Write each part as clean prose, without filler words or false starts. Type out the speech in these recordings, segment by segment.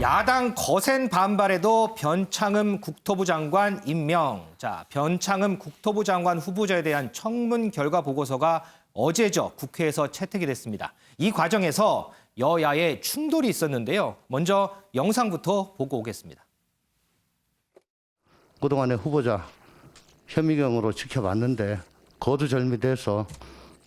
야당 거센 반발에도 변창흠 국토부 장관 임명. 자, 변창흠 국토부 장관 후보자에 대한 청문 결과 보고서가 어제죠. 국회에서 채택이 됐습니다. 이 과정에서 여야의 충돌이 있었는데요. 먼저 영상부터 보고 오겠습니다. 그동안의 후보자 현미경으로 지켜봤는데 거두절미돼서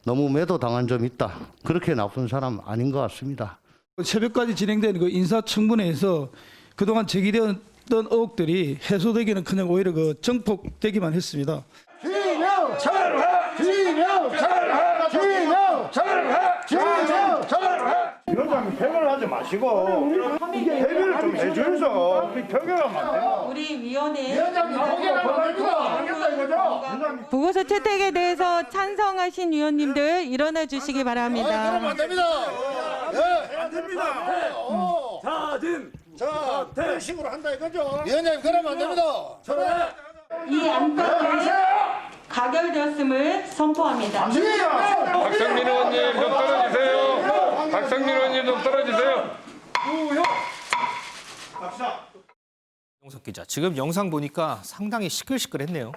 너무 매도당한 점이 있다. 그렇게 나쁜 사람 아닌 것 같습니다. 새벽까지 진행된 그 인사청문회에서 그동안 제기되었던 의혹들이 해소되기는 그냥 오히려 그 정폭되기만 했습니다. 진영 철회! 진영 철회! 진영 철회! 진영 철회! 위원장님 표결을 하지 마시고 표결을 좀 해주셔서 표결하면 안 돼요. 우리 위원회 위원장님 포기하면 안 됩니다. 알겠다 이거죠? 보고서 채택에 대해서 찬성하신 위원님들 일어나 주시기 그러면 바랍니다. 안 됩니다. 예. 안 됩니다. 자, 그런 식으로 한다 이거죠? 위원장님 그러면 안 됩니다. 이 안건이 가결되었음을 선포합니다. 박성민 의원님 좀 떨어지세요. 박성민 의원님 좀 떨어지세요. 영석 기자, 지금 영상 보니까 상당히 시끌시끌했네요.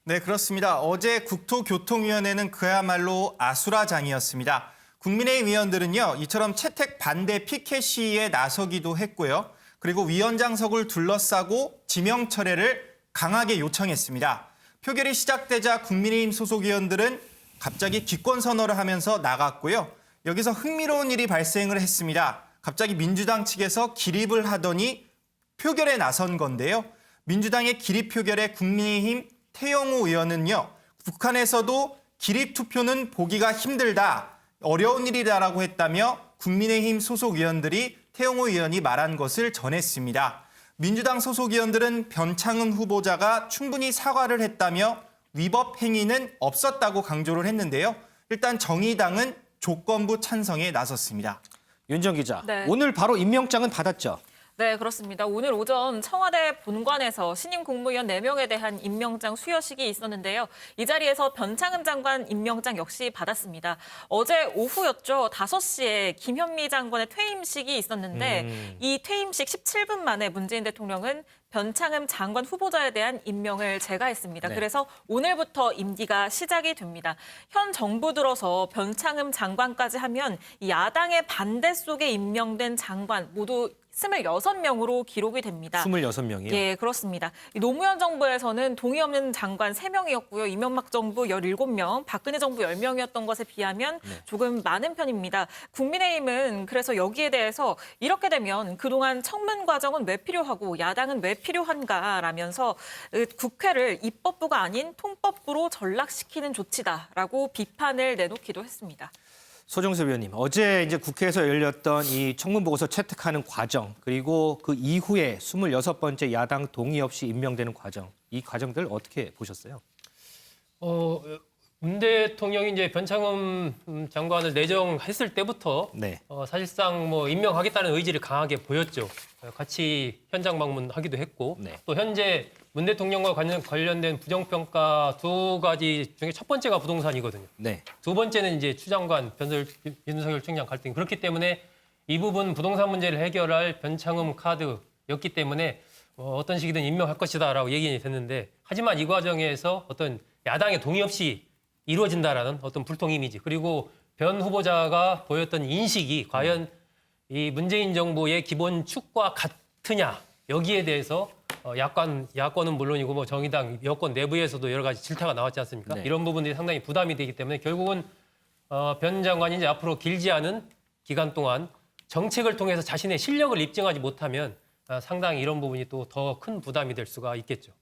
네, 그렇습니다. 어제 국토교통위원회는 그야말로 아수라장이었습니다. 국민의힘 위원들은요, 이처럼 채택 반대 피켓 시위에 나서기도 했고요. 그리고 위원장석을 둘러싸고 지명 철회를 강하게 요청했습니다. 표결이 시작되자 국민의힘 소속 의원들은 갑자기 기권 선언을 하면서 나갔고요. 여기서 흥미로운 일이 발생을 했습니다. 갑자기 민주당 측에서 기립을 하더니 표결에 나선 건데요. 민주당의 기립 표결에 국민의힘 태영호 의원은요, 북한에서도 기립 투표는 보기가 힘들다, 어려운 일이다라고 했다며 국민의힘 소속 의원들이 태영호 의원이 말한 것을 전했습니다. 민주당 소속 의원들은 변창흠 후보자가 충분히 사과를 했다며 위법 행위는 없었다고 강조를 했는데요. 일단 정의당은 조건부 찬성에 나섰습니다. 윤정 기자, 네. 오늘 바로 임명장은 받았죠? 네, 그렇습니다. 오늘 오전 청와대 본관에서 신임 국무위원 4명에 대한 임명장 수여식이 있었는데요. 이 자리에서 변창흠 장관 임명장 역시 받았습니다. 어제 오후였죠. 5시에 김현미 장관의 퇴임식이 있었는데 이 퇴임식 17분 만에 문재인 대통령은 변창흠 장관 후보자에 대한 임명을 제거했습니다. 네. 그래서 오늘부터 임기가 시작이 됩니다. 현 정부 들어서 변창흠 장관까지 하면 이 야당의 반대 속에 임명된 장관 모두 26명으로 기록이 됩니다. 26명이요? 예, 그렇습니다. 이 노무현 정부에서는 동의 없는 장관 3명이었고요. 이명박 정부 17명, 박근혜 정부 10명이었던 것에 비하면 조금 많은 편입니다. 국민의힘은 그래서 여기에 대해서 이렇게 되면 그동안 청문 과정은 왜 필요하고 야당은 왜 필요한가라면서 국회를 입법부가 아닌 통법부로 전락시키는 조치다라고 비판을 내놓기도 했습니다. 소정세 위원님, 어제 이제 국회에서 열렸던 이 청문 보고서 채택하는 과정, 그리고 그 이후에 26번째 야당 동의 없이 임명되는 과정, 이 과정들 어떻게 보셨어요? 문 대통령이 이제 변창흠 장관을 내정했을 때부터 네. 사실상 뭐 임명하겠다는 의지를 강하게 보였죠. 같이 현장 방문하기도 했고 네. 또 현재 문 대통령과 관련된 부정평가 2가지 중에 첫 번째가 부동산이거든요. 네. 두 번째는 이제 추 장관, 윤석열 총장 갈등. 그렇기 때문에 이 부분 부동산 문제를 해결할 변창흠 카드였기 때문에 어떤 식이든 임명할 것이다라고 얘기가 됐는데 하지만 이 과정에서 어떤 야당의 동의 없이 이루어진다라는 어떤 불통 이미지 그리고 변 후보자가 보였던 인식이 과연 이 문재인 정부의 기본 축과 같으냐 여기에 대해서 야권은 물론이고 뭐 정의당 여권 내부에서도 여러 가지 질타가 나왔지 않습니까? 네. 이런 부분들이 상당히 부담이 되기 때문에 결국은 변 장관이 이제 앞으로 길지 않은 기간 동안 정책을 통해서 자신의 실력을 입증하지 못하면 상당히 이런 부분이 또 더 큰 부담이 될 수가 있겠죠.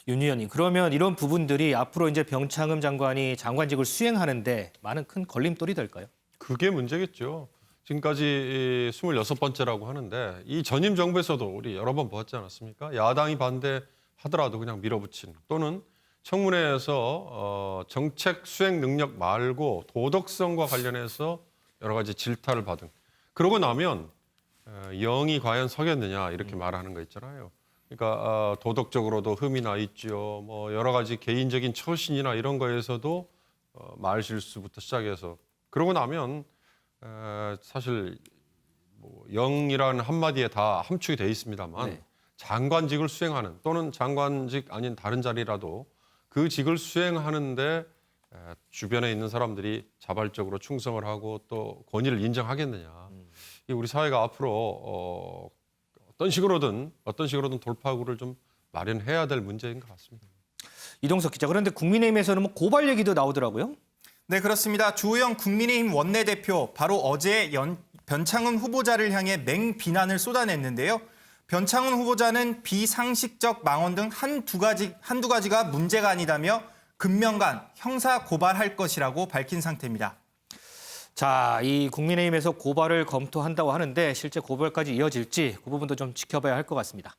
윤 의원님, 그러면 이런 부분들이 앞으로 이제 변창흠 장관이 장관직을 수행하는데 많은 큰 걸림돌이 될까요? 그게 문제겠죠. 지금까지 26번째라고 하는데 이 전임 정부에서도 우리 여러 번 보았지 않았습니까? 야당이 반대하더라도 그냥 밀어붙인 또는 청문회에서 정책 수행 능력 말고 도덕성과 관련해서 여러 가지 질타를 받은. 그러고 나면 영이 과연 서겠느냐 이렇게 말하는 거 있잖아요. 그러니까 도덕적으로도 흠이 나 있죠. 뭐 여러 가지 개인적인 처신이나 이런 거에서도 말 실수부터 시작해서 그러고 나면 사실 뭐 영이라는 한마디에 다 함축이 돼 있습니다만 네. 장관직을 수행하는 또는 장관직 아닌 다른 자리라도 그 직을 수행하는데 주변에 있는 사람들이 자발적으로 충성을 하고 또 권위를 인정하겠느냐. 이 우리 사회가 앞으로 어떤 식으로든 돌파구를 좀 마련해야 될 문제인 것 같습니다. 이동석 기자, 그런데 국민의힘에서는 뭐 고발 얘기도 나오더라고요. 네, 그렇습니다. 주호영 국민의힘 원내대표 바로 어제 변창흠 후보자를 향해 맹비난을 쏟아냈는데요. 변창흠 후보자는 비상식적 망언 등 한두 가지가 문제가 아니다며 금명간 형사 고발할 것이라고 밝힌 상태입니다. 자, 이 국민의힘에서 고발을 검토한다고 하는데 실제 고발까지 이어질지 그 부분도 좀 지켜봐야 할 것 같습니다.